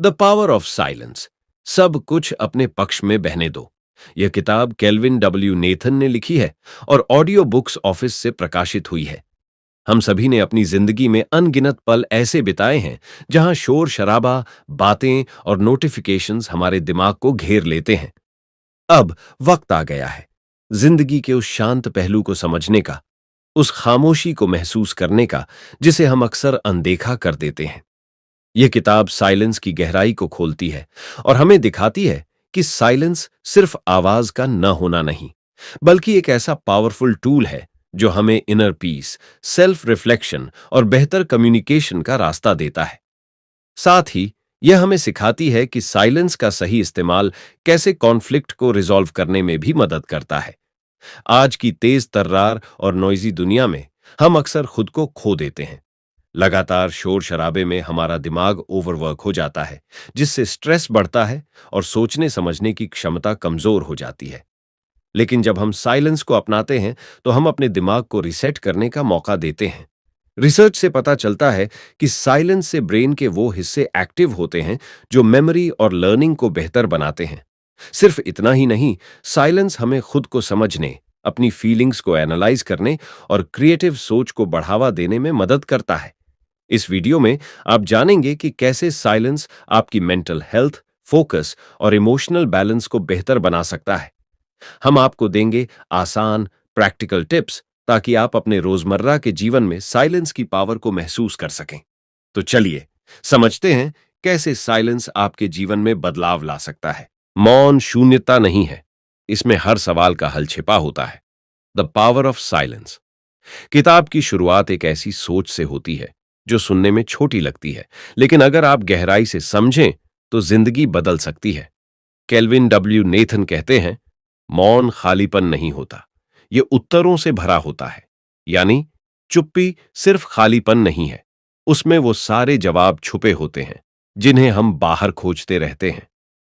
The power of silence, सब कुछ अपने पक्ष में बहने दो। यह किताब केल्विन डब्ल्यू नेथन ने लिखी है और ऑडियो बुक्स ऑफिस से प्रकाशित हुई है। हम सभी ने अपनी जिंदगी में अनगिनत पल ऐसे बिताए हैं जहां शोर शराबा, बातें और नोटिफिकेशंस हमारे दिमाग को घेर लेते हैं। अब वक्त आ गया है जिंदगी के उस शांत पहलू को समझने का, उस खामोशी को महसूस करने का जिसे हम अक्सर अनदेखा कर देते हैं। यह किताब साइलेंस की गहराई को खोलती है और हमें दिखाती है कि साइलेंस सिर्फ आवाज का न होना नहीं, बल्कि एक ऐसा पावरफुल टूल है जो हमें इनर पीस, सेल्फ रिफ्लेक्शन और बेहतर कम्युनिकेशन का रास्ता देता है। साथ ही यह हमें सिखाती है कि साइलेंस का सही इस्तेमाल कैसे कॉन्फ्लिक्ट को रिजॉल्व करने में भी मदद करता है। आज की तेज तर्रार और नॉइजी दुनिया में हम अक्सर खुद को खो देते हैं। लगातार शोर शराबे में हमारा दिमाग ओवरवर्क हो जाता है, जिससे स्ट्रेस बढ़ता है और सोचने समझने की क्षमता कमजोर हो जाती है। लेकिन जब हम साइलेंस को अपनाते हैं तो हम अपने दिमाग को रिसेट करने का मौका देते हैं। रिसर्च से पता चलता है कि साइलेंस से ब्रेन के वो हिस्से एक्टिव होते हैं जो मेमोरी और लर्निंग को बेहतर बनाते हैं। सिर्फ इतना ही नहीं, साइलेंस हमें खुद को समझने, अपनी फीलिंग्स को एनालाइज करने और क्रिएटिव सोच को बढ़ावा देने में मदद करता है। इस वीडियो में आप जानेंगे कि कैसे साइलेंस आपकी मेंटल हेल्थ, फोकस और इमोशनल बैलेंस को बेहतर बना सकता है। हम आपको देंगे आसान, प्रैक्टिकल टिप्स ताकि आप अपने रोजमर्रा के जीवन में साइलेंस की पावर को महसूस कर सकें। तो चलिए समझते हैं कैसे साइलेंस आपके जीवन में बदलाव ला सकता है। मौन शून्यता नहीं है, इसमें हर सवाल का हल छिपा होता है। The power of silence. किताब की शुरुआत एक ऐसी सोच से होती है जो सुनने में छोटी लगती है, लेकिन अगर आप गहराई से समझें तो जिंदगी बदल सकती है। केल्विन डब्ल्यू नेथन कहते हैं, मौन खालीपन नहीं होता, यह उत्तरों से भरा होता है। यानी चुप्पी सिर्फ खालीपन नहीं है, उसमें वो सारे जवाब छुपे होते हैं जिन्हें हम बाहर खोजते रहते हैं।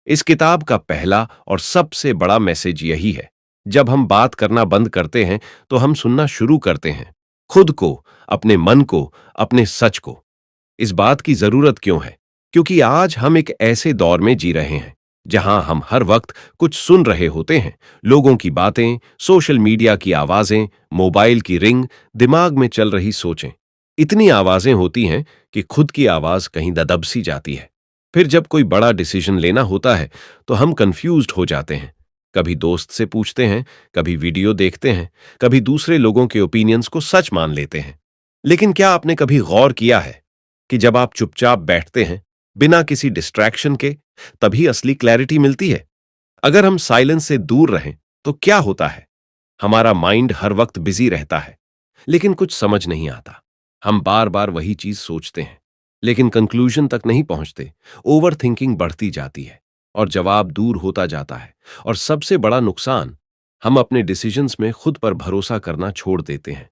इस किताब का पहला और सबसे बड़ा मैसेज यही है, जब हम बात करना बंद करते हैं तो हम सुनना शुरू करते हैं, खुद को, अपने मन को, अपने सच को। इस बात की जरूरत क्यों है? क्योंकि आज हम एक ऐसे दौर में जी रहे हैं जहां हम हर वक्त कुछ सुन रहे होते हैं। लोगों की बातें, सोशल मीडिया की आवाजें, मोबाइल की रिंग, दिमाग में चल रही सोचें। इतनी आवाजें होती हैं कि खुद की आवाज कहीं ददब सी जाती है। फिर जब कोई बड़ा डिसीजन लेना होता है तो हम कंफ्यूज्ड हो जाते हैं। कभी दोस्त से पूछते हैं, कभी वीडियो देखते हैं, कभी दूसरे लोगों के ओपिनियंस को सच मान लेते हैं। लेकिन क्या आपने कभी गौर किया है कि जब आप चुपचाप बैठते हैं बिना किसी डिस्ट्रैक्शन के, तभी असली क्लैरिटी मिलती है? अगर हम साइलेंस से दूर रहें तो क्या होता है? हमारा माइंड हर वक्त बिजी रहता है, लेकिन कुछ समझ नहीं आता। हम बार बार वही चीज सोचते हैं, लेकिन कंक्लूजन तक नहीं पहुंचते। ओवर थिंकिंग बढ़ती जाती है और जवाब दूर होता जाता है। और सबसे बड़ा नुकसान, हम अपने डिसीजंस में खुद पर भरोसा करना छोड़ देते हैं।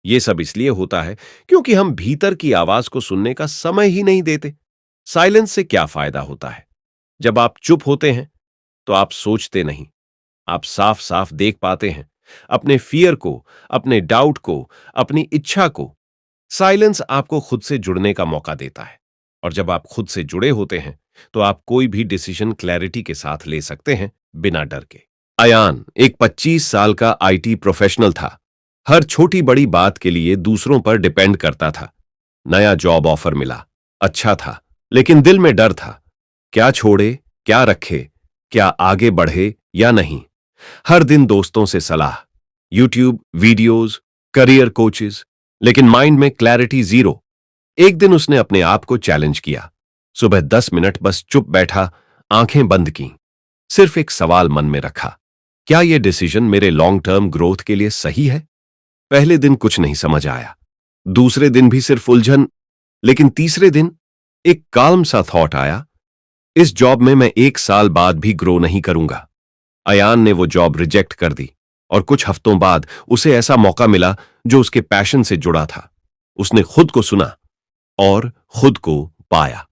यह सब इसलिए होता है क्योंकि हम भीतर की आवाज को सुनने का समय ही नहीं देते। साइलेंस से क्या फायदा होता है? जब आप चुप होते हैं तो आप सोचते नहीं, आप साफ साफ देख पाते हैं अपने फियर को, अपने डाउट को, अपनी इच्छा को। साइलेंस आपको खुद से जुड़ने का मौका देता है, और जब आप खुद से जुड़े होते हैं तो आप कोई भी डिसीजन क्लैरिटी के साथ ले सकते हैं, बिना डर के। अयान एक 25 साल का आईटी प्रोफेशनल था। हर छोटी बड़ी बात के लिए दूसरों पर डिपेंड करता था। नया जॉब ऑफर मिला, अच्छा था, लेकिन दिल में डर था। क्या छोड़े, क्या रखे, क्या आगे बढ़े या नहीं। हर दिन दोस्तों से सलाह, यूट्यूब वीडियोस, करियर कोचेस, लेकिन माइंड में क्लैरिटी जीरो। एक दिन उसने अपने आप को चैलेंज किया। सुबह 10 मिनट बस चुप बैठा, आंखें बंद की, सिर्फ एक सवाल मन में रखा, क्या यह डिसीजन मेरे लॉन्ग टर्म ग्रोथ के लिए सही है? पहले दिन कुछ नहीं समझ आया, दूसरे दिन भी सिर्फ उलझन, लेकिन तीसरे दिन एक काल्म सा थॉट आया, इस जॉब में मैं 1 साल बाद भी ग्रो नहीं करूंगा। अयान ने वो जॉब रिजेक्ट कर दी और कुछ हफ्तों बाद उसे ऐसा मौका मिला जो उसके पैशन से जुड़ा था। उसने खुद को सुना और खुद को पाया।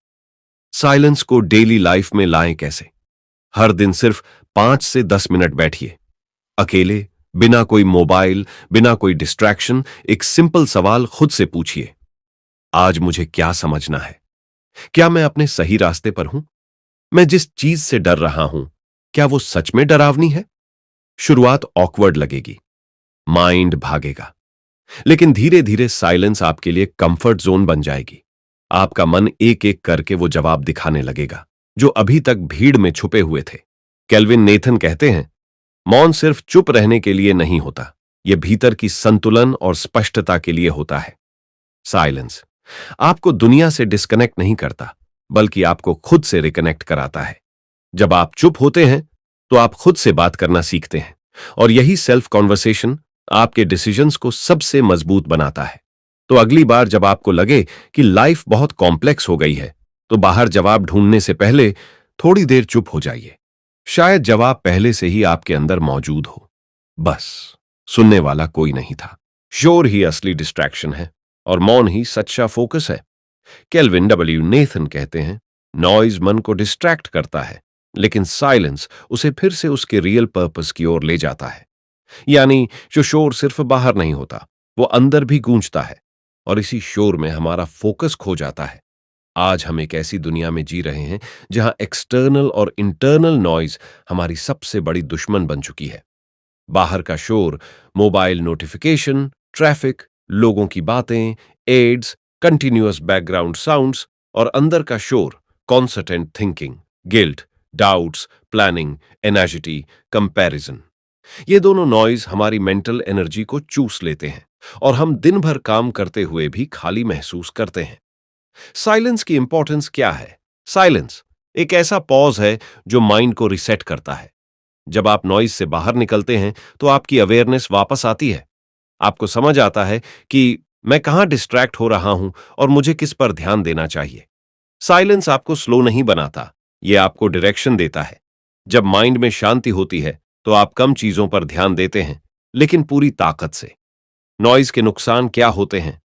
साइलेंस को डेली लाइफ में लाएं कैसे? हर दिन सिर्फ 5 से 10 मिनट बैठिए, अकेले, बिना कोई मोबाइल, बिना कोई डिस्ट्रैक्शन। एक सिंपल सवाल खुद से पूछिए, आज मुझे क्या समझना है? क्या मैं अपने सही रास्ते पर हूं? मैं जिस चीज से डर रहा हूं, क्या वो सच में डरावनी है? शुरुआत ऑकवर्ड लगेगी, माइंड भागेगा, लेकिन धीरे धीरे साइलेंस आपके लिए कंफर्ट जोन बन जाएगी। आपका मन एक एक करके वो जवाब दिखाने लगेगा जो अभी तक भीड़ में छुपे हुए थे। केल्विन नेथन कहते हैं, मौन सिर्फ चुप रहने के लिए नहीं होता, यह भीतर की संतुलन और स्पष्टता के लिए होता है। साइलेंस आपको दुनिया से डिस्कनेक्ट नहीं करता, बल्कि आपको खुद से रिकनेक्ट कराता है। जब आप चुप होते हैं तो आप खुद से बात करना सीखते हैं, और यही सेल्फ कॉन्वर्सेशन आपके डिसीजंस को सबसे मजबूत बनाता है। तो अगली बार जब आपको लगे कि लाइफ बहुत कॉम्प्लेक्स हो गई है, तो बाहर जवाब ढूंढने से पहले थोड़ी देर चुप हो जाइए। शायद जवाब पहले से ही आपके अंदर मौजूद हो, बस सुनने वाला कोई नहीं था। शोर ही असली डिस्ट्रैक्शन है और मौन ही सच्चा फोकस है। केल्विन डब्ल्यू नेथन कहते हैं, नॉइज मन को डिस्ट्रैक्ट करता है, लेकिन साइलेंस उसे फिर से उसके रियल पर्पस की ओर ले जाता है। यानी जो शोर सिर्फ बाहर नहीं होता, वो अंदर भी गूंजता है, और इसी शोर में हमारा फोकस खो जाता है। आज हम एक ऐसी दुनिया में जी रहे हैं जहां एक्सटर्नल और इंटरनल नॉइज हमारी सबसे बड़ी दुश्मन बन चुकी है। बाहर का शोर, मोबाइल नोटिफिकेशन, ट्रैफिक, लोगों की बातें, एड्स, कंटिन्यूअस बैकग्राउंड साउंड्स, और अंदर का शोर, constant thinking, guilt, doubts, planning, anxiety, comparison. ये दोनों नॉइज हमारी मेंटल एनर्जी को चूस लेते हैं, और हम दिन भर काम करते हुए भी खाली महसूस करते हैं। साइलेंस की इंपॉर्टेंस क्या है? साइलेंस एक ऐसा पॉज है जो माइंड को रिसेट करता है। जब आप नॉइज से बाहर निकलते हैं तो आपकी अवेयरनेस वापस आती है। आपको समझ आता है कि मैं कहां डिस्ट्रैक्ट हो रहा हूं और मुझे किस पर ध्यान देना चाहिए। साइलेंस आपको स्लो नहीं बनाता, यह आपको डायरेक्शन देता है। जब माइंड में शांति होती है तो आप कम चीजों पर ध्यान देते हैं, लेकिन पूरी ताकत से। नॉइज के नुकसान क्या होते हैं?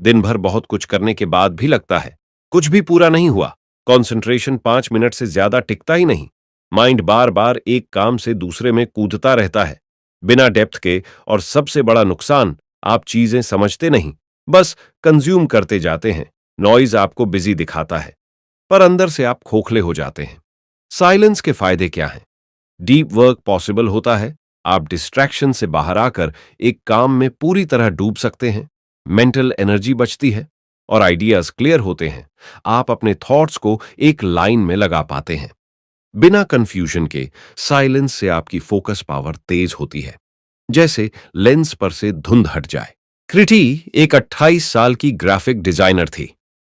दिन भर बहुत कुछ करने के बाद भी लगता है कुछ भी पूरा नहीं हुआ। कंसंट्रेशन 5 मिनट से ज्यादा टिकता ही नहीं। माइंड बार बार एक काम से दूसरे में कूदता रहता है, बिना डेप्थ के। और सबसे बड़ा नुकसान, आप चीजें समझते नहीं, बस कंज्यूम करते जाते हैं। नॉइज आपको बिजी दिखाता है, पर अंदर से आप खोखले हो जाते हैं। साइलेंस के फायदे क्या हैं? डीप वर्क पॉसिबल होता है। आप डिस्ट्रैक्शन से बाहर आकर एक काम में पूरी तरह डूब सकते हैं। मेंटल एनर्जी बचती है और आइडियाज क्लियर होते हैं। आप अपने थॉट्स को एक लाइन में लगा पाते हैं बिना कंफ्यूजन के। साइलेंस से आपकी फोकस पावर तेज होती है, जैसे लेंस पर से धुंध हट जाए। क्रिटी एक 28 साल की ग्राफिक डिजाइनर थी।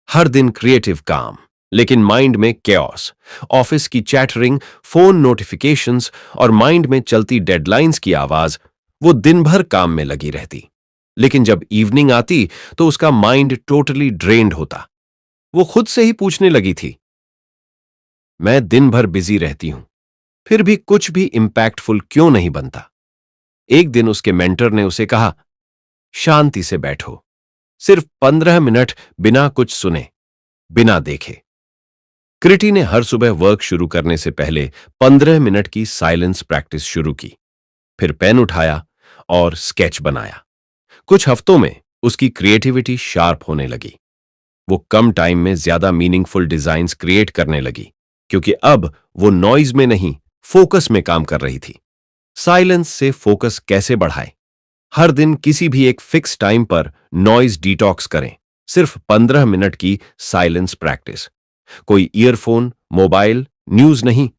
हर दिन क्रिएटिव काम, लेकिन माइंड में कैओस। ऑफिस की चैटरिंग, फोन नोटिफिकेशंस और माइंड में चलती डेडलाइंस की आवाज। वो दिन भर काम में लगी रहती, लेकिन जब इवनिंग आती तो उसका माइंड टोटली ड्रेन्ड होता। वो खुद से ही पूछने लगी थी, मैं दिन भर बिजी रहती हूं, फिर भी कुछ भी इंपैक्टफुल क्यों नहीं बनता? एक दिन उसके मेंटर ने उसे कहा, शांति से बैठो, सिर्फ 15 मिनट बिना कुछ सुने, बिना देखे। क्रिटी ने हर सुबह वर्क शुरू करने से पहले 15 मिनट की साइलेंस प्रैक्टिस शुरू की, फिर पेन उठाया और स्केच बनाया। कुछ हफ्तों में उसकी क्रिएटिविटी शार्प होने लगी। वो कम टाइम में ज्यादा मीनिंगफुल डिजाइन्स क्रिएट करने लगी, क्योंकि अब वो नॉइज में नहीं, फोकस में काम कर रही थी। साइलेंस से फोकस कैसे बढ़ाएं? हर दिन किसी भी एक फिक्स टाइम पर नॉइज डिटॉक्स करें। सिर्फ 15 मिनट की साइलेंस प्रैक्टिस। कोई ईयरफोन, मोबाइल, न्यूज नहीं।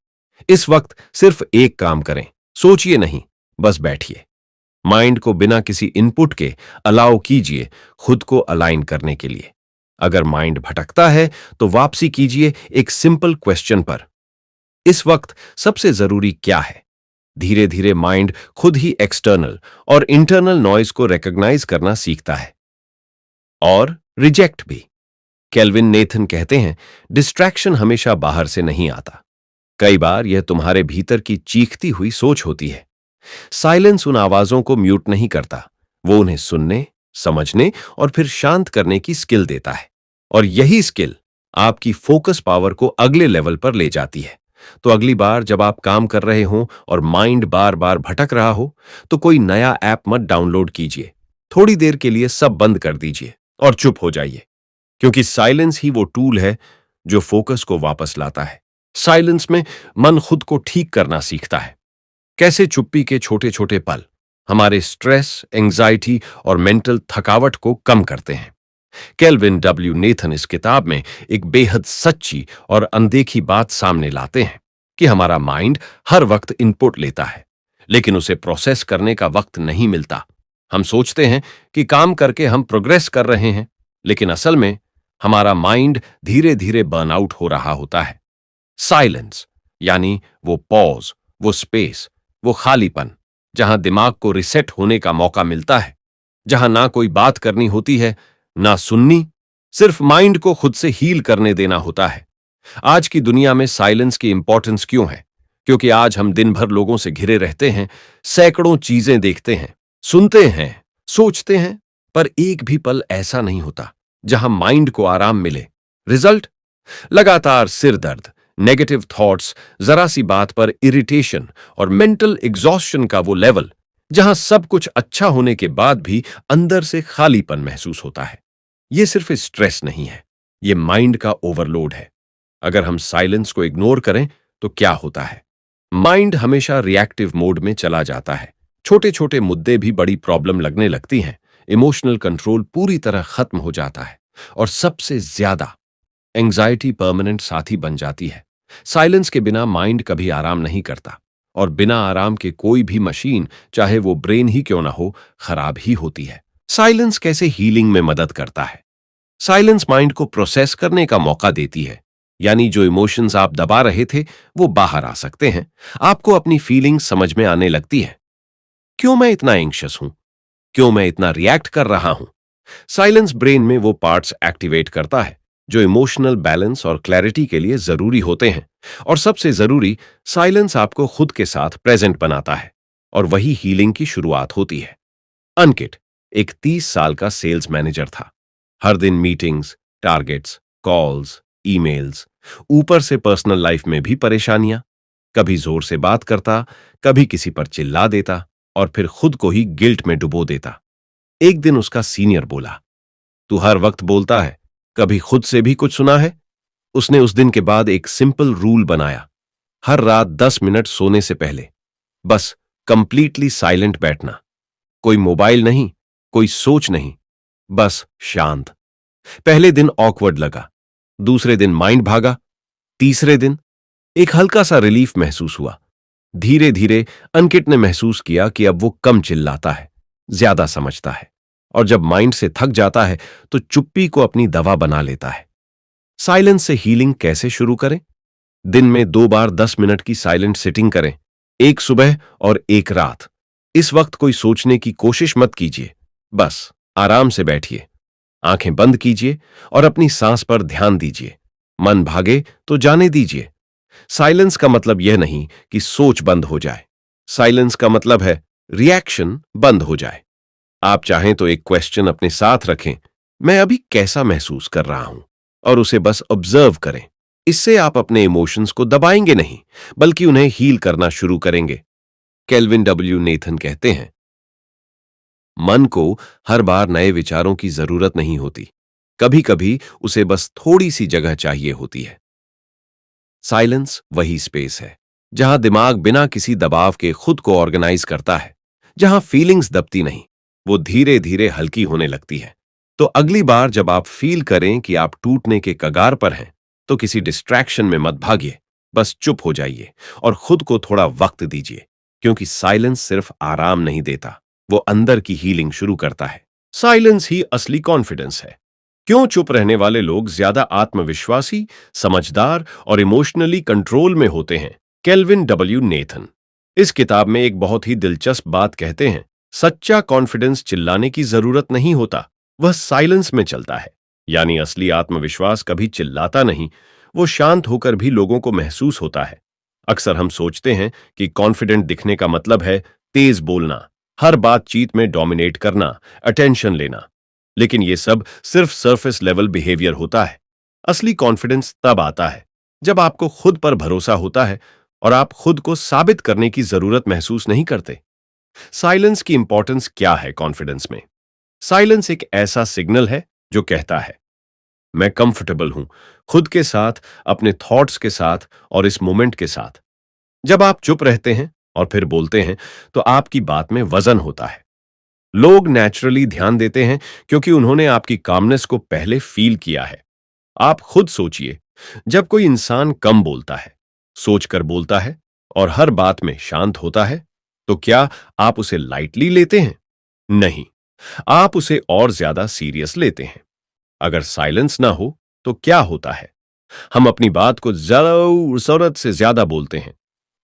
इस वक्त सिर्फ एक काम करें, सोचिए नहीं, बस बैठिए। माइंड को बिना किसी इनपुट के अलाउ कीजिए खुद को अलाइन करने के लिए। अगर माइंड भटकता है तो वापसी कीजिए एक सिंपल क्वेश्चन पर, इस वक्त सबसे जरूरी क्या है? धीरे धीरे माइंड खुद ही एक्सटर्नल और इंटरनल नॉइज को रिकॉग्नाइज करना सीखता है, और रिजेक्ट भी। केल्विन नेथन कहते हैं, डिस्ट्रैक्शन हमेशा बाहर से नहीं आता, कई बार यह तुम्हारे भीतर की चीखती हुई सोच होती है। साइलेंस उन आवाजों को म्यूट नहीं करता, वो उन्हें सुनने, समझने और फिर शांत करने की स्किल देता है। और यही स्किल आपकी फोकस पावर को अगले लेवल पर ले जाती है। तो अगली बार जब आप काम कर रहे हो और माइंड बार बार भटक रहा हो, तो कोई नया ऐप मत डाउनलोड कीजिए। थोड़ी देर के लिए सब बंद कर दीजिए और चुप हो जाइए, क्योंकि साइलेंस ही वो टूल है जो फोकस को वापस लाता है। साइलेंस में मन खुद को ठीक करना सीखता है। कैसे चुप्पी के छोटे छोटे पल हमारे स्ट्रेस, एंजाइटी और मेंटल थकावट को कम करते हैं। केल्विन डब्ल्यू नेथन इस किताब में एक बेहद सच्ची और अनदेखी बात सामने लाते हैं कि हमारा माइंड हर वक्त इनपुट लेता है, लेकिन उसे प्रोसेस करने का वक्त नहीं मिलता। हम सोचते हैं कि काम करके हम प्रोग्रेस कर रहे हैं, लेकिन असल में हमारा माइंड धीरे धीरे बर्नआउट हो रहा होता है। साइलेंस यानी वो पॉज, वो स्पेस, वो खालीपन जहां दिमाग को रिसेट होने का मौका मिलता है, जहां ना कोई बात करनी होती है, ना सुननी, सिर्फ माइंड को खुद से हील करने देना होता है। आज की दुनिया में साइलेंस की इंपॉर्टेंस क्यों है? क्योंकि आज हम दिन भर लोगों से घिरे रहते हैं, सैकड़ों चीजें देखते हैं, सुनते हैं, सोचते हैं, पर एक भी पल ऐसा नहीं होता जहां माइंड को आराम मिले। रिजल्ट? लगातार सिर दर्द, नेगेटिव थॉट्स, जरा सी बात पर इरिटेशन और मेंटल एग्जॉस्शन का वो लेवल जहां सब कुछ अच्छा होने के बाद भी अंदर से खालीपन महसूस होता है। ये सिर्फ स्ट्रेस नहीं है, ये माइंड का ओवरलोड है। अगर हम साइलेंस को इग्नोर करें तो क्या होता है? माइंड हमेशा रिएक्टिव मोड में चला जाता है। छोटे छोटे मुद्दे भी बड़ी प्रॉब्लम लगने लगती हैं। इमोशनल कंट्रोल पूरी तरह खत्म हो जाता है और सबसे ज्यादा एंजाइटी परमानेंट साथी बन जाती है। साइलेंस के बिना माइंड कभी आराम नहीं करता और बिना आराम के कोई भी मशीन, चाहे वो ब्रेन ही क्यों ना हो, खराब ही होती है। साइलेंस कैसे हीलिंग में मदद करता है? साइलेंस माइंड को प्रोसेस करने का मौका देती है, यानी जो इमोशंस आप दबा रहे थे वो बाहर आ सकते हैं। आपको अपनी फीलिंग्स समझ में आने लगती है। क्यों मैं इतना एंग्शियस हूं? क्यों मैं इतना रिएक्ट कर रहा हूं? साइलेंस ब्रेन में वो पार्ट्स एक्टिवेट करता है जो इमोशनल बैलेंस और क्लैरिटी के लिए जरूरी होते हैं। और सबसे जरूरी, साइलेंस आपको खुद के साथ प्रेजेंट बनाता है और वही हीलिंग की शुरुआत होती है। अंकित एक 30 साल का सेल्स मैनेजर था। हर दिन मीटिंग्स, टारगेट्स, कॉल्स, ईमेल्स, ऊपर से पर्सनल लाइफ में भी परेशानियां। कभी जोर से बात करता, कभी किसी पर चिल्ला देता और फिर खुद को ही गिल्ट में डुबो देता। एक दिन उसका सीनियर बोला, तू हर वक्त बोलता है, कभी खुद से भी कुछ सुना है? उसने उस दिन के बाद एक सिंपल रूल बनाया। हर रात 10 मिनट सोने से पहले बस कंप्लीटली साइलेंट बैठना। कोई मोबाइल नहीं, कोई सोच नहीं, बस शांत। पहले दिन ऑकवर्ड लगा, दूसरे दिन माइंड भागा, तीसरे दिन एक हल्का सा रिलीफ महसूस हुआ। धीरे धीरे अंकित ने महसूस किया कि अब वो कम चिल्लाता है, ज्यादा समझता है और जब माइंड से थक जाता है तो चुप्पी को अपनी दवा बना लेता है। साइलेंस से हीलिंग कैसे शुरू करें? दिन में 2 बार 10 मिनट की साइलेंट सिटिंग करें, एक सुबह और एक रात। इस वक्त कोई सोचने की कोशिश मत कीजिए, बस आराम से बैठिए, आंखें बंद कीजिए और अपनी सांस पर ध्यान दीजिए। मन भागे तो जाने दीजिए। साइलेंस का मतलब यह नहीं कि सोच बंद हो जाए। साइलेंस का मतलब है रिएक्शन बंद हो जाए। आप चाहें तो एक क्वेश्चन अपने साथ रखें, मैं अभी कैसा महसूस कर रहा हूं, और उसे बस ऑब्जर्व करें। इससे आप अपने इमोशंस को दबाएंगे नहीं, बल्कि उन्हें हील करना शुरू करेंगे। केल्विन डब्ल्यू नेथन कहते हैं, मन को हर बार नए विचारों की जरूरत नहीं होती, कभी कभी उसे बस थोड़ी सी जगह चाहिए होती है। साइलेंस वही स्पेस है जहां दिमाग बिना किसी दबाव के खुद को ऑर्गेनाइज करता है, जहां फीलिंग्स दबती नहीं, वो धीरे धीरे हल्की होने लगती है। तो अगली बार जब आप फील करें कि आप टूटने के कगार पर हैं, तो किसी डिस्ट्रैक्शन में मत भागिए, बस चुप हो जाइए और खुद को थोड़ा वक्त दीजिए, क्योंकि साइलेंस सिर्फ आराम नहीं देता, वो अंदर की हीलिंग शुरू करता है। साइलेंस ही असली कॉन्फिडेंस है। क्यों चुप रहने वाले लोग ज्यादा आत्मविश्वासी, समझदार और इमोशनली कंट्रोल में होते हैं? केल्विन डब्ल्यू नेथन इस किताब में एक बहुत ही दिलचस्प बात कहते हैं, सच्चा कॉन्फिडेंस चिल्लाने की जरूरत नहीं होता, वह साइलेंस में चलता है। यानी असली आत्मविश्वास कभी चिल्लाता नहीं, वो शांत होकर भी लोगों को महसूस होता है। अक्सर हम सोचते हैं कि कॉन्फिडेंट दिखने का मतलब है तेज बोलना, हर बातचीत में डोमिनेट करना, अटेंशन लेना, लेकिन ये सब सिर्फ सरफेस लेवल बिहेवियर होता है। असली कॉन्फिडेंस तब आता है जब आपको खुद पर भरोसा होता है और आप खुद को साबित करने की जरूरत महसूस नहीं करते। साइलेंस की इंपॉर्टेंस क्या है कॉन्फिडेंस में? साइलेंस एक ऐसा सिग्नल है जो कहता है, मैं कंफर्टेबल हूं, खुद के साथ, अपने थॉट्स के साथ और इस मोमेंट के साथ। जब आप चुप रहते हैं और फिर बोलते हैं, तो आपकी बात में वजन होता है। लोग नेचुरली ध्यान देते हैं क्योंकि उन्होंने आपकी कामनेस को पहले फील किया है। आप खुद सोचिए, जब कोई इंसान कम बोलता है, सोचकर बोलता है और हर बात में शांत होता है, तो क्या आप उसे लाइटली लेते हैं? नहीं, आप उसे और ज्यादा सीरियस लेते हैं। अगर साइलेंस ना हो, तो क्या होता है? हम अपनी बात को जरूरत से ज्यादा बोलते हैं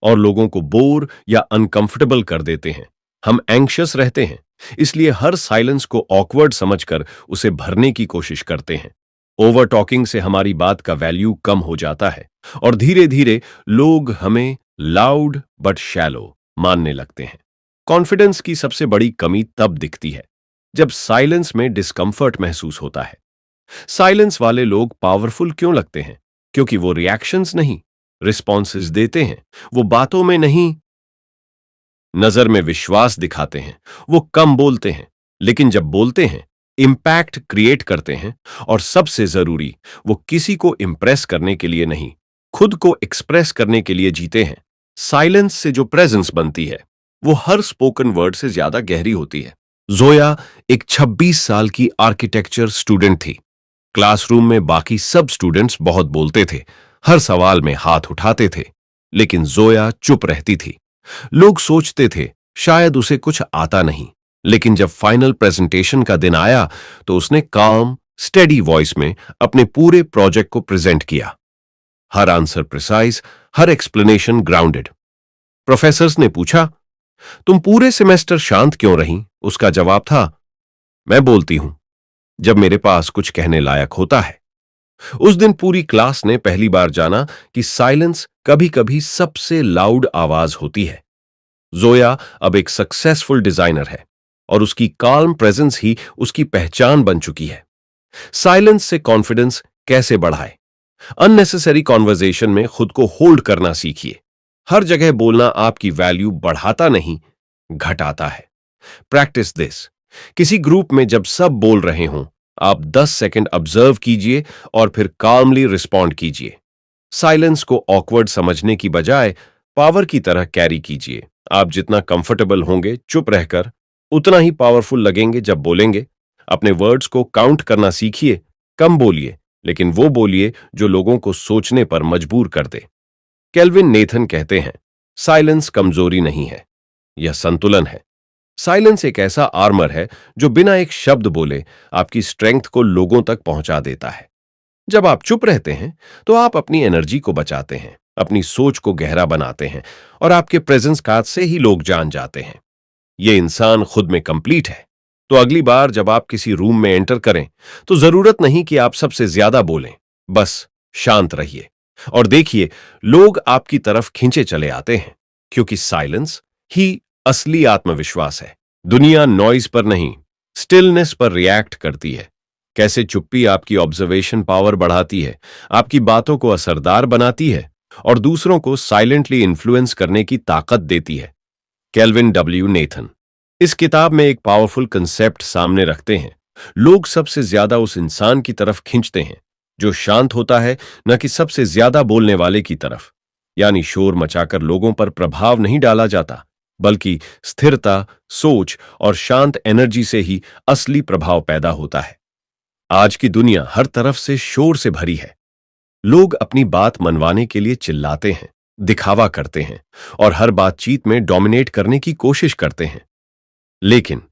और लोगों को बोर या अनकंफर्टेबल कर देते हैं। हम एंग्शियस रहते हैं, इसलिए हर साइलेंस को ऑकवर्ड समझकर उसे भरने की कोशिश करते हैं। ओवर टॉकिंग से हमारी बात का वैल्यू कम हो जाता है और धीरे धीरे लोग हमें लाउड बट शैलो मानने लगते हैं। कॉन्फिडेंस की सबसे बड़ी कमी तब दिखती है जब साइलेंस में डिस्कंफर्ट महसूस होता है। साइलेंस वाले लोग पावरफुल क्यों लगते हैं? क्योंकि वो रिएक्शंस नहीं, रिस्पॉन्सेज देते हैं। वो बातों में नहीं, नजर में विश्वास दिखाते हैं। वो कम बोलते हैं, लेकिन जब बोलते हैं, इंपैक्ट क्रिएट करते हैं। और सबसे जरूरी, वो किसी को इंप्रेस करने के लिए नहीं, खुद को एक्सप्रेस करने के लिए जीते हैं। साइलेंस से जो प्रेजेंस बनती है, वो हर स्पोकन वर्ड से ज्यादा गहरी होती है। जोया एक 26 साल की आर्किटेक्चर स्टूडेंट थी। क्लासरूम में बाकी सब स्टूडेंट्स बहुत बोलते थे, हर सवाल में हाथ उठाते थे, लेकिन जोया चुप रहती थी। लोग सोचते थे शायद उसे कुछ आता नहीं, लेकिन जब फाइनल प्रेजेंटेशन का दिन आया, तो उसने काम स्टेडी वॉइस में अपने पूरे प्रोजेक्ट को प्रेजेंट किया। हर आंसर प्रिसाइज, हर एक्सप्लेनेशन ग्राउंडेड। प्रोफेसर्स ने पूछा, तुम पूरे सेमेस्टर शांत क्यों रही? उसका जवाब था, मैं बोलती हूं जब मेरे पास कुछ कहने लायक होता है। उस दिन पूरी क्लास ने पहली बार जाना कि साइलेंस कभी-कभी सबसे लाउड आवाज होती है। जोया अब एक सक्सेसफुल डिजाइनर है और उसकी काल्म प्रेजेंस ही उसकी पहचान बन चुकी है। साइलेंस से कॉन्फिडेंस कैसे बढ़ाए? अननेसेसरी कॉन्वर्जेशन में खुद को होल्ड करना सीखिए। हर जगह बोलना आपकी वैल्यू बढ़ाता नहीं, घटाता है। Practice this. किसी ग्रुप में जब सब बोल रहे हों, आप 10 सेकंड ऑब्जर्व कीजिए और फिर काल्मली रिस्पॉन्ड कीजिए। साइलेंस को ऑकवर्ड समझने की बजाय पावर की तरह कैरी कीजिए। आप जितना कंफर्टेबल होंगे चुप रहकर, उतना ही पावरफुल लगेंगे जब बोलेंगे। अपने वर्ड्स को काउंट करना सीखिए। कम बोलिए, लेकिन वो बोलिए जो लोगों को सोचने पर मजबूर कर दे। केल्विन नेथन कहते हैं, साइलेंस कमजोरी नहीं है, यह संतुलन है। साइलेंस एक ऐसा आर्मर है जो बिना एक शब्द बोले आपकी स्ट्रेंथ को लोगों तक पहुंचा देता है। जब आप चुप रहते हैं, तो आप अपनी एनर्जी को बचाते हैं, अपनी सोच को गहरा बनाते हैं और आपके प्रेजेंस का से ही लोग जान जाते हैं ये इंसान खुद में कंप्लीट है। तो अगली बार जब आप किसी रूम में एंटर करें, तो जरूरत नहीं कि आप सबसे ज्यादा बोलें, बस शांत रहिए और देखिए लोग आपकी तरफ खींचे चले आते हैं, क्योंकि साइलेंस ही असली आत्मविश्वास है। दुनिया नॉइज पर नहीं, स्टिलनेस पर रिएक्ट करती है। कैसे चुप्पी आपकी ऑब्जर्वेशन पावर बढ़ाती है, आपकी बातों को असरदार बनाती है और दूसरों को साइलेंटली इन्फ्लुएंस करने की ताकत देती है। केल्विन डब्ल्यू नेथन इस किताब में एक पावरफुल कंसेप्ट सामने रखते हैं। लोग सबसे ज्यादा उस इंसान की तरफ खींचते हैं जो शांत होता है, न कि सबसे ज्यादा बोलने वाले की तरफ। यानी शोर मचाकर लोगों पर प्रभाव नहीं डाला जाता, बल्कि स्थिरता, सोच और शांत एनर्जी से ही असली प्रभाव पैदा होता है। आज की दुनिया हर तरफ से शोर से भरी है। लोग अपनी बात मनवाने के लिए चिल्लाते हैं, दिखावा करते हैं और हर बातचीत में डोमिनेट करने की कोशिश करते हैं। लेकिन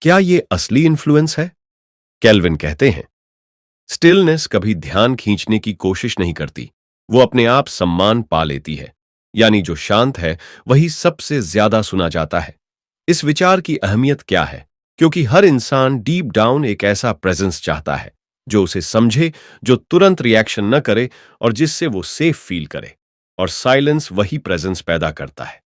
क्या ये असली इन्फ्लुएंस है? केल्विन कहते हैं, स्टिलनेस कभी ध्यान खींचने की कोशिश नहीं करती, वो अपने आप सम्मान पा लेती है। यानी जो शांत है वही सबसे ज्यादा सुना जाता है। इस विचार की अहमियत क्या है? क्योंकि हर इंसान डीप डाउन एक ऐसा प्रेजेंस चाहता है जो उसे समझे, जो तुरंत रिएक्शन न करे और जिससे वो सेफ फील करे। और साइलेंस वही प्रेजेंस पैदा करता है।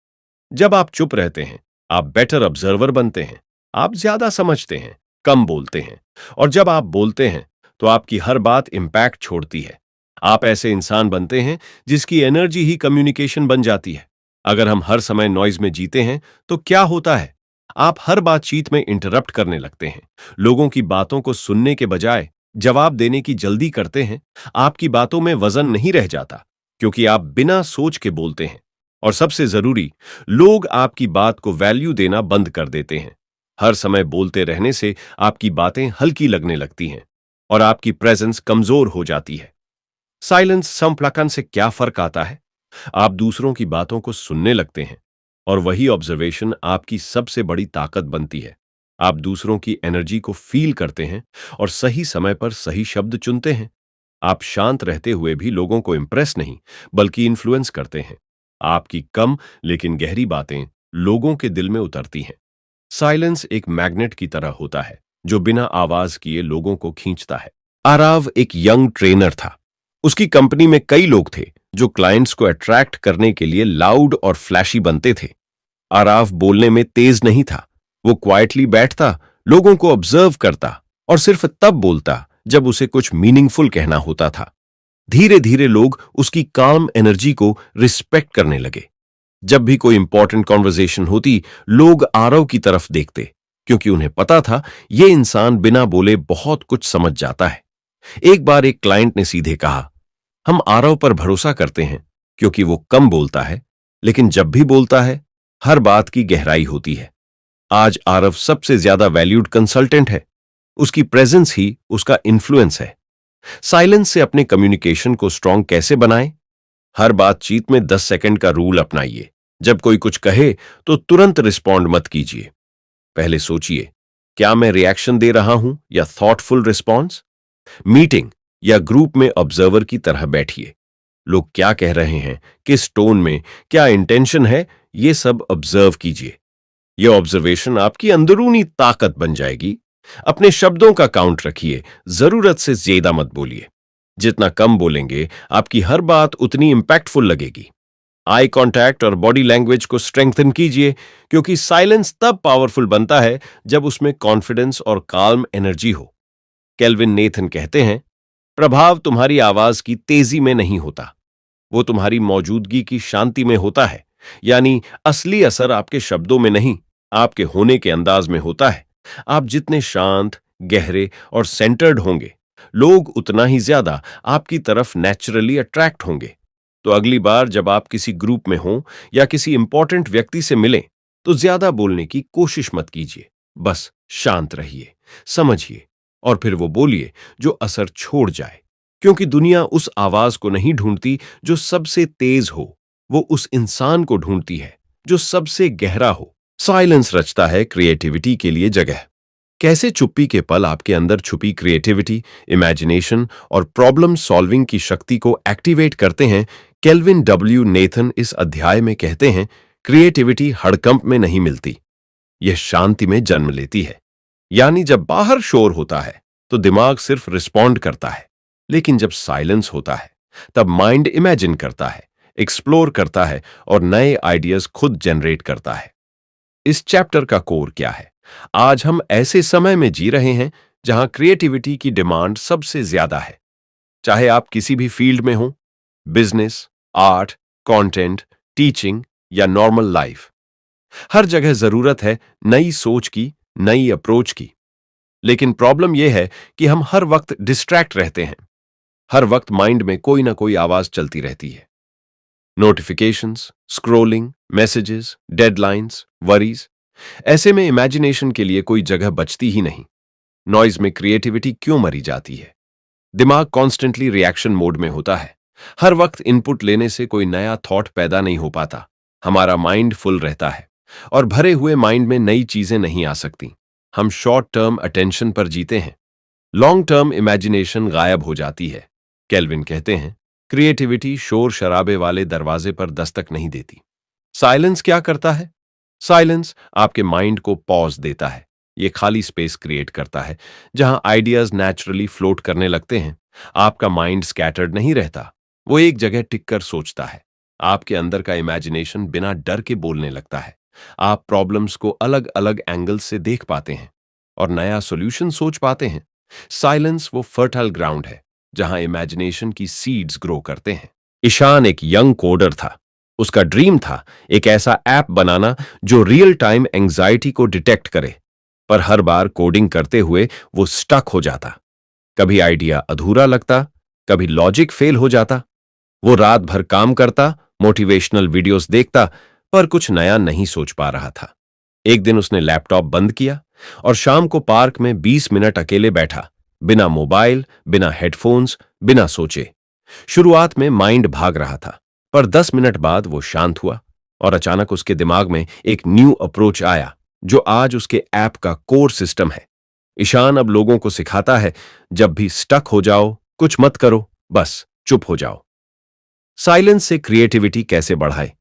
जब आप चुप रहते हैं, आप बेटर ऑब्जर्वर बनते हैं, आप ज्यादा समझते हैं, कम बोलते हैं। और जब आप बोलते हैं, तो आपकी हर बात इंपैक्ट छोड़ती है। आप ऐसे इंसान बनते हैं जिसकी एनर्जी ही कम्युनिकेशन बन जाती है। अगर हम हर समय नॉइज में जीते हैं, तो क्या होता है? आप हर बातचीत में इंटरप्ट करने लगते हैं, लोगों की बातों को सुनने के बजाय जवाब देने की जल्दी करते हैं, आपकी बातों में वजन नहीं रह जाता, क्योंकि आप बिना सोच के बोलते हैं। और सबसे जरूरी, लोग आपकी बात को वैल्यू देना बंद कर देते हैं। हर समय बोलते रहने से आपकी बातें हल्की लगने लगती हैं और आपकी प्रेजेंस कमजोर हो जाती है। साइलेंस संप्लाकन से क्या फर्क आता है? आप दूसरों की बातों को सुनने लगते हैं और वही ऑब्जर्वेशन आपकी सबसे बड़ी ताकत बनती है। आप दूसरों की एनर्जी को फील करते हैं और सही समय पर सही शब्द चुनते हैं। आप शांत रहते हुए भी लोगों को इंप्रेस नहीं, बल्कि इन्फ्लुएंस करते हैं। आपकी कम लेकिन गहरी बातें लोगों के दिल में उतरती हैं। साइलेंस एक मैग्नेट की तरह होता है, जो बिना आवाज किए लोगों को खींचता है। आराव एक यंग ट्रेनर था। उसकी कंपनी में कई लोग थे जो क्लाइंट्स को अट्रैक्ट करने के लिए लाउड और फ्लैशी बनते थे। आराव बोलने में तेज नहीं था। वो क्वाइटली बैठता, लोगों को ऑब्जर्व करता और सिर्फ तब बोलता जब उसे कुछ मीनिंगफुल कहना होता था। धीरे धीरे लोग उसकी काम एनर्जी को रिस्पेक्ट करने लगे। जब भी कोई इंपॉर्टेंट कॉन्वर्जेशन होती, लोग आरव की तरफ देखते, क्योंकि उन्हें पता था ये इंसान बिना बोले बहुत कुछ समझ जाता है। एक बार एक क्लाइंट ने सीधे कहा, हम आरव पर भरोसा करते हैं क्योंकि वो कम बोलता है, लेकिन जब भी बोलता है हर बात की गहराई होती है। आज आरव सबसे ज्यादा वैल्यूड कंसल्टेंट है। उसकी प्रेजेंस ही उसका इन्फ्लुएंस है। साइलेंस से अपने कम्युनिकेशन को स्ट्रांग कैसे बनाएं? हर बातचीत में 10 सेकंड का रूल अपनाइए। जब कोई कुछ कहे तो तुरंत रिस्पॉन्ड मत कीजिए। पहले सोचिए, क्या मैं रिएक्शन दे रहा हूं या थॉटफुल रिस्पॉन्स? मीटिंग या ग्रुप में ऑब्जर्वर की तरह बैठिए। लोग क्या कह रहे हैं, किस टोन में, क्या इंटेंशन है, ये सब ऑब्जर्व कीजिए। यह ऑब्जर्वेशन आपकी अंदरूनी ताकत बन जाएगी। अपने शब्दों का काउंट रखिए, जरूरत से ज्यादा मत बोलिए। जितना कम बोलेंगे, आपकी हर बात उतनी इंपैक्टफुल लगेगी। आई कांटेक्ट और बॉडी लैंग्वेज को स्ट्रेंथन कीजिए, क्योंकि साइलेंस तब पावरफुल बनता है जब उसमें कॉन्फिडेंस और काल्म एनर्जी हो। केल्विन नेथन कहते हैं, प्रभाव तुम्हारी आवाज की तेजी में नहीं होता, वो तुम्हारी मौजूदगी की शांति में होता है। यानी असली असर आपके शब्दों में नहीं, आपके होने के अंदाज में होता है। आप जितने शांत, गहरे और सेंटर्ड होंगे, लोग उतना ही ज्यादा आपकी तरफ नेचुरली अट्रैक्ट होंगे। तो अगली बार जब आप किसी ग्रुप में हों या किसी इंपॉर्टेंट व्यक्ति से मिलें, तो ज्यादा बोलने की कोशिश मत कीजिए। बस शांत रहिए, समझिए और फिर वो बोलिए जो असर छोड़ जाए। क्योंकि दुनिया उस आवाज को नहीं ढूंढती जो सबसे तेज हो, वो उस इंसान को ढूंढती है जो सबसे गहरा हो। साइलेंस रचता है क्रिएटिविटी के लिए जगह। कैसे चुप्पी के पल आपके अंदर छुपी क्रिएटिविटी, इमेजिनेशन और प्रॉब्लम सॉल्विंग की शक्ति को एक्टिवेट करते हैं, केल्विन डब्ल्यू नेथन इस अध्याय में कहते हैं, क्रिएटिविटी हड़कंप में नहीं मिलती, यह शांति में जन्म लेती है। यानी जब बाहर शोर होता है तो दिमाग सिर्फ रिस्पॉन्ड करता है, लेकिन जब साइलेंस होता है तब माइंड इमेजिन करता है, एक्सप्लोर करता है और नए आइडियाज खुद जनरेट करता है। इस चैप्टर का कोर क्या है? आज हम ऐसे समय में जी रहे हैं जहां क्रिएटिविटी की डिमांड सबसे ज्यादा है। चाहे आप किसी भी फील्ड में हो, बिजनेस, आर्ट, कंटेंट, टीचिंग या नॉर्मल लाइफ, हर जगह जरूरत है नई सोच की, नई अप्रोच की। लेकिन प्रॉब्लम यह है कि हम हर वक्त डिस्ट्रैक्ट रहते हैं। हर वक्त माइंड में कोई ना कोई आवाज चलती रहती है। Notifications, scrolling, messages, deadlines, worries. ऐसे में इमेजिनेशन के लिए कोई जगह बचती ही नहीं। नॉइज में क्रिएटिविटी क्यों मरी जाती है? दिमाग कॉन्स्टेंटली रिएक्शन मोड में होता है। हर वक्त इनपुट लेने से कोई नया थॉट पैदा नहीं हो पाता। हमारा माइंड फुल रहता है और भरे हुए माइंड में नई चीजें नहीं आ सकती। हम शॉर्ट टर्म अटेंशन पर जीते हैं, लॉन्ग टर्म इमेजिनेशन गायब हो जाती है। केल्विन कहते हैं, क्रिएटिविटी शोर शराबे वाले दरवाजे पर दस्तक नहीं देती। साइलेंस क्या करता है? साइलेंस आपके माइंड को पॉज देता है। ये खाली स्पेस क्रिएट करता है जहां आइडियाज नेचुरली फ्लोट करने लगते हैं। आपका माइंड स्कैटर्ड नहीं रहता, वो एक जगह टिक कर सोचता है। आपके अंदर का इमेजिनेशन बिना डर के बोलने लगता है। आप प्रॉब्लम्स को अलग अलग एंगल से देख पाते हैं और नया सॉल्यूशन सोच पाते हैं। साइलेंस वो फर्टाइल ग्राउंड है जहां इमेजिनेशन की सीड्स ग्रो करते हैं। ईशान एक यंग कोडर था। उसका ड्रीम था एक ऐसा ऐप बनाना जो रियल टाइम एंजाइटी को डिटेक्ट करे, पर हर बार कोडिंग करते हुए वो स्टक हो जाता। कभी आइडिया अधूरा लगता, कभी लॉजिक फेल हो जाता। वो रात भर काम करता, मोटिवेशनल वीडियोस देखता, पर कुछ नया नहीं सोच पा रहा था। एक दिन उसने लैपटॉप बंद किया और शाम को पार्क में 20 मिनट अकेले बैठा, बिना मोबाइल, बिना हेडफोन्स, बिना सोचे। शुरुआत में माइंड भाग रहा था, पर 10 मिनट बाद वो शांत हुआ और अचानक उसके दिमाग में एक न्यू अप्रोच आया, जो आज उसके ऐप का कोर सिस्टम है। ईशान अब लोगों को सिखाता है, जब भी स्टक हो जाओ, कुछ मत करो, बस चुप हो जाओ। साइलेंस से क्रिएटिविटी कैसे बढ़ाए?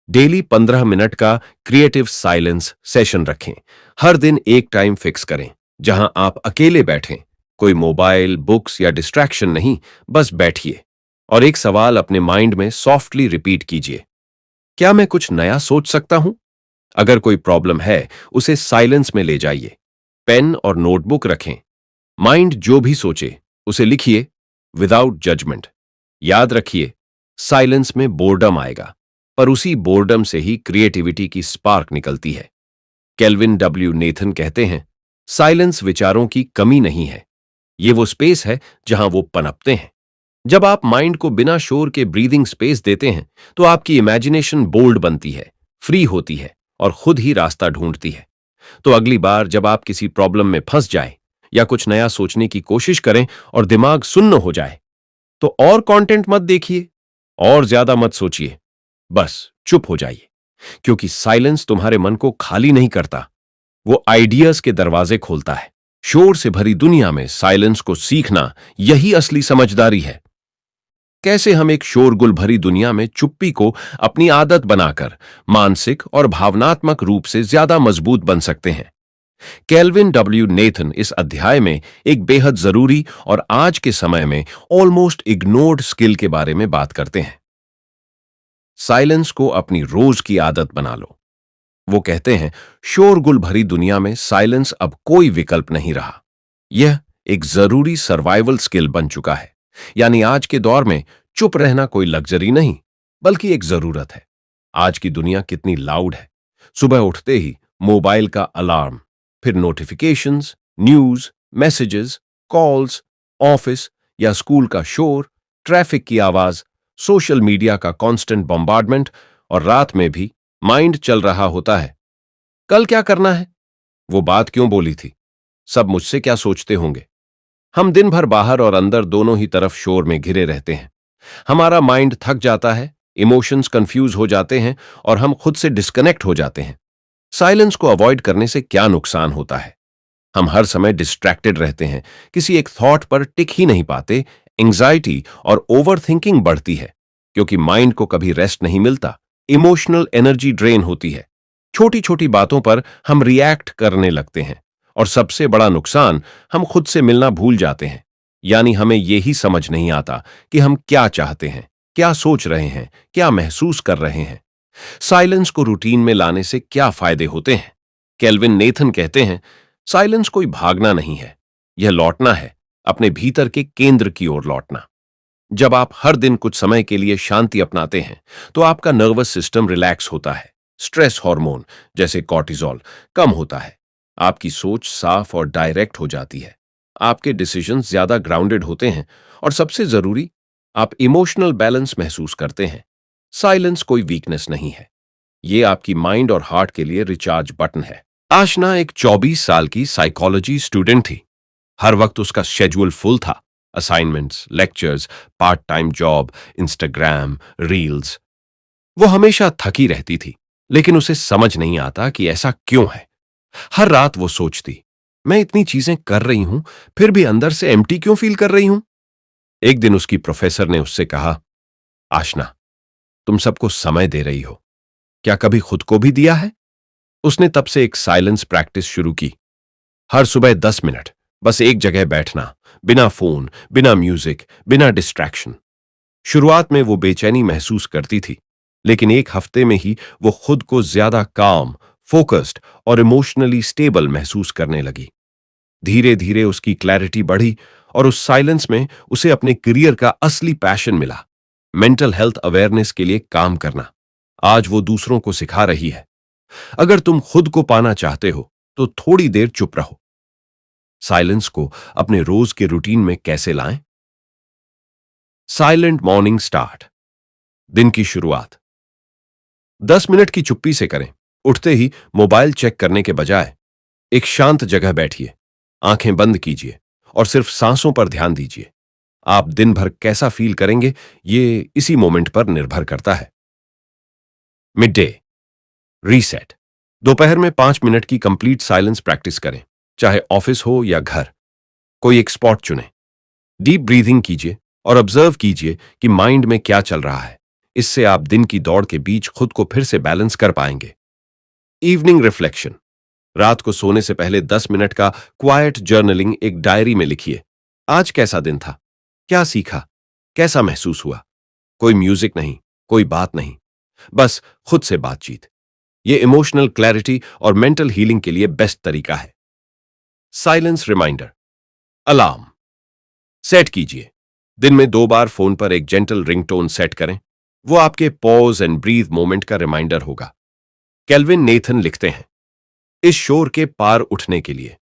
डेली 15 मिनट का क्रिएटिव साइलेंस सेशन रखें। हर दिन एक टाइम फिक्स करें, जहां आप अकेले बैठें। कोई मोबाइल, बुक्स या डिस्ट्रैक्शन नहीं, बस बैठिए और एक सवाल अपने माइंड में सॉफ्टली रिपीट कीजिए। क्या मैं कुछ नया सोच सकता हूं? अगर कोई प्रॉब्लम है, उसे साइलेंस में ले जाइए। पेन और नोटबुक रखें। माइंड जो भी सोचे, उसे लिखिए विदाउट जजमेंट। याद रखिए, साइलेंस में बोर्डम आएगा, पर उसी बोर्डम से ही क्रिएटिविटी की स्पार्क निकलती है। केल्विन डब्ल्यू नेथन कहते हैं, साइलेंस विचारों की कमी नहीं है, ये वो स्पेस है जहां वो पनपते हैं। जब आप माइंड को बिना शोर के ब्रीदिंग स्पेस देते हैं, तो आपकी इमेजिनेशन बोल्ड बनती है, फ्री होती है और खुद ही रास्ता ढूंढती है। तो अगली बार जब आप किसी प्रॉब्लम में फंस जाएं या कुछ नया सोचने की कोशिश करें और दिमाग सुन्न हो जाए, तो और कंटेंट मत देखिए और ज्यादा मत सोचिए, बस चुप हो जाइए। क्योंकि साइलेंस तुम्हारे मन को खाली नहीं करता, वो आइडियाज के दरवाजे खोलता है। शोर से भरी दुनिया में साइलेंस को सीखना, यही असली समझदारी है। कैसे हम एक शोरगुल भरी दुनिया में चुप्पी को अपनी आदत बनाकर मानसिक और भावनात्मक रूप से ज्यादा मजबूत बन सकते हैं। केल्विन डब्ल्यू नेथन इस अध्याय में एक बेहद जरूरी और आज के समय में ऑलमोस्ट इग्नोर्ड स्किल के बारे में बात करते हैं। साइलेंस को अपनी रोज की आदत बना लो। वो कहते हैं, शोरगुल भरी दुनिया में साइलेंस अब कोई विकल्प नहीं रहा। यह एक जरूरी सर्वाइवल स्किल बन चुका है। यानी आज के दौर में चुप रहना कोई लग्जरी नहीं, बल्कि एक जरूरत है। आज की दुनिया कितनी लाउड है। सुबह उठते ही मोबाइल का अलार्म, फिर notifications, news, messages, calls, office या स्कूल का शोर, ट्रैफिक की आवाज, सोशल मीडिया का कांस्टेंट बॉम्बार्डमेंट, और रात में भी माइंड चल रहा होता है। कल क्या करना है? वो बात क्यों बोली थी? सब मुझसे क्या सोचते होंगे? हम दिन भर बाहर और अंदर दोनों ही तरफ शोर में घिरे रहते हैं। हमारा माइंड थक जाता है, इमोशंस कंफ्यूज हो जाते हैं और हम खुद से डिस्कनेक्ट हो जाते हैं। साइलेंस को अवॉइड करने से क्या नुकसान होता है? हम हर समय डिस्ट्रैक्टेड रहते हैं, किसी एक थॉट पर टिक ही नहीं पाते। एंजाइटी और ओवरथिंकिंग बढ़ती है, क्योंकि माइंड को कभी रेस्ट नहीं मिलता। इमोशनल एनर्जी ड्रेन होती है। छोटी छोटी बातों पर हम रिएक्ट करने लगते हैं और सबसे बड़ा नुकसान, हम खुद से मिलना भूल जाते हैं। यानी हमें यही समझ नहीं आता कि हम क्या चाहते हैं, क्या सोच रहे हैं, क्या महसूस कर रहे हैं। साइलेंस को रूटीन में लाने से क्या फायदे होते हैं? केल्विन नेथन कहते हैं, साइलेंस कोई भागना नहीं है, यह लौटना है, अपने भीतर के केंद्र की ओर लौटना। जब आप हर दिन कुछ समय के लिए शांति अपनाते हैं, तो आपका नर्वस सिस्टम रिलैक्स होता है। स्ट्रेस हार्मोन जैसे कॉर्टिसोल कम होता है। आपकी सोच साफ और डायरेक्ट हो जाती है। आपके डिसीजंस ज्यादा ग्राउंडेड होते हैं और सबसे जरूरी, आप इमोशनल बैलेंस महसूस करते हैं। साइलेंस कोई वीकनेस नहीं है, ये आपकी माइंड और हार्ट के लिए रिचार्ज बटन है। आशना एक 24 साल की साइकोलॉजी स्टूडेंट थी। हर वक्त उसका शेड्यूल फुल था। Assignments, lectures, part time job, Instagram, reels. वो हमेशा थकी रहती थी, लेकिन उसे समझ नहीं आता कि ऐसा क्यों है। हर रात वो सोचती, मैं इतनी चीजें कर रही हूं, फिर भी अंदर से एम्प्टी क्यों फील कर रही हूं? एक दिन उसकी प्रोफेसर ने उससे कहा, आशना, तुम सबको समय दे रही हो, क्या कभी खुद को भी दिया है? उसने तब से एक साइलेंस प्रैक्टिस शुरू की। हर सुबह 10 मिनट बस एक जगह बैठना, बिना फोन, बिना म्यूजिक, बिना डिस्ट्रैक्शन। शुरुआत में वो बेचैनी महसूस करती थी, लेकिन एक हफ्ते में ही वो खुद को ज्यादा काम, फोकस्ड और इमोशनली स्टेबल महसूस करने लगी। धीरे धीरे उसकी क्लैरिटी बढ़ी और उस साइलेंस में उसे अपने करियर का असली पैशन मिला, मेंटल हेल्थ अवेयरनेस के लिए काम करना। आज वो दूसरों को सिखा रही है, अगर तुम खुद को पाना चाहते हो तो थोड़ी देर चुप रहो, साइलेंस को अपने रोज के रूटीन में कैसे लाएं? Silent morning start. दिन की शुरुआत 10 मिनट की चुप्पी से करें। उठते ही मोबाइल चेक करने के बजाय एक शांत जगह बैठिए, आंखें बंद कीजिए और सिर्फ सांसों पर ध्यान दीजिए। आप दिन भर कैसा फील करेंगे, ये इसी मोमेंट पर निर्भर करता है। Mid day reset. दोपहर में 5 मिनट की कंप्लीट साइलेंस प्रैक्टिस करें, चाहे ऑफिस हो या घर। कोई एक स्पॉट चुनें, डीप ब्रीथिंग कीजिए और ऑब्जर्व कीजिए कि माइंड में क्या चल रहा है। इससे आप दिन की दौड़ के बीच खुद को फिर से बैलेंस कर पाएंगे। Evening reflection. रात को सोने से पहले 10 मिनट का क्वाइट जर्नलिंग एक डायरी में लिखिए। आज कैसा दिन था, क्या सीखा, कैसा महसूस हुआ। कोई म्यूजिक नहीं, कोई बात नहीं, बस खुद से बातचीत। ये इमोशनल क्लैरिटी और मेंटल हीलिंग के लिए बेस्ट तरीका है। Silence reminder. अलार्म सेट कीजिए। दिन में 2 बार फोन पर एक जेंटल रिंगटोन सेट करें। वो आपके पॉज एंड ब्रीथ मोमेंट का रिमाइंडर होगा। केल्विन नेथन लिखते हैं, इस शोर के पार उठने के लिए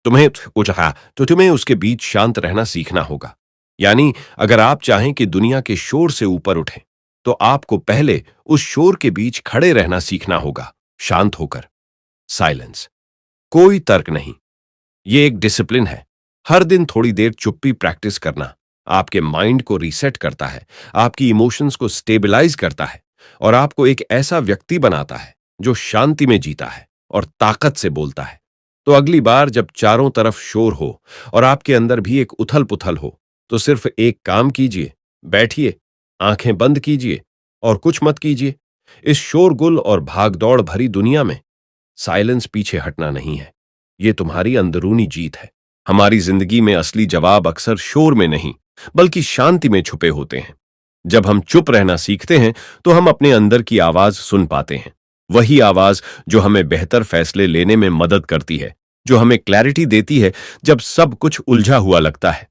तुम्हें उठा तो तुम्हें उसके बीच शांत रहना सीखना होगा। यानी अगर आप चाहें कि दुनिया के शोर से ऊपर उठें, तो आपको पहले उस शोर के बीच खड़े रहना सीखना होगा, शांत होकर। साइलेंस कोई तर्क नहीं, ये एक डिसिप्लिन है। हर दिन थोड़ी देर चुप्पी प्रैक्टिस करना आपके माइंड को रीसेट करता है, आपकी इमोशंस को स्टेबलाइज करता है और आपको एक ऐसा व्यक्ति बनाता है जो शांति में जीता है और ताकत से बोलता है। तो अगली बार जब चारों तरफ शोर हो और आपके अंदर भी एक उथल पुथल हो, तो सिर्फ एक काम कीजिए, बैठिए, आंखें बंद कीजिए और कुछ मत कीजिए। इस शोरगुल और भागदौड़ भरी दुनिया में साइलेंस पीछे हटना नहीं है, ये तुम्हारी अंदरूनी जीत है। हमारी जिंदगी में असली जवाब अक्सर शोर में नहीं, बल्कि शांति में छुपे होते हैं। जब हम चुप रहना सीखते हैं, तो हम अपने अंदर की आवाज सुन पाते हैं। वही आवाज जो हमें बेहतर फैसले लेने में मदद करती है, जो हमें क्लैरिटी देती है जब सब कुछ उलझा हुआ लगता है।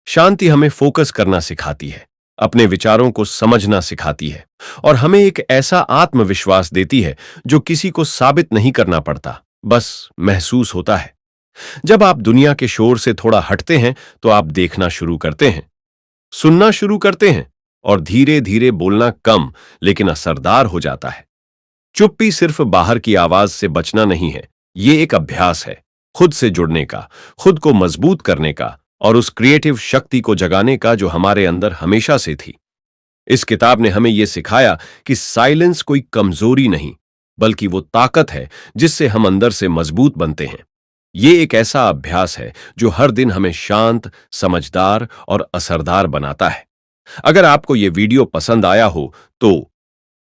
शांति हमें फोकस करना सिखाती है, अपने विचारों को समझना सिखाती है और हमें एक ऐसा आत्मविश्वास देती है जो किसी को साबित नहीं करना पड़ता, बस महसूस होता है। जब आप दुनिया के शोर से थोड़ा हटते हैं, तो आप देखना शुरू करते हैं, सुनना शुरू करते हैं और धीरे धीरे बोलना कम लेकिन असरदार हो जाता है। चुप्पी सिर्फ बाहर की आवाज से बचना नहीं है, ये एक अभ्यास है, खुद से जुड़ने का, खुद को मजबूत करने का और उस क्रिएटिव शक्ति को जगाने का जो हमारे अंदर हमेशा से थी। इस किताब ने हमें यह सिखाया कि साइलेंस कोई कमजोरी नहीं, बल्कि वो ताकत है जिससे हम अंदर से मजबूत बनते हैं। ये एक ऐसा अभ्यास है जो हर दिन हमें शांत, समझदार और असरदार बनाता है। अगर आपको ये वीडियो पसंद आया हो तो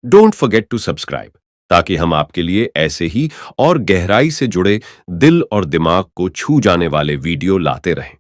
डोंट फॉरगेट टू सब्सक्राइब, ताकि हम आपके लिए ऐसे ही और गहराई से जुड़े, दिल और दिमाग को छू जाने वाले वीडियो लाते रहें।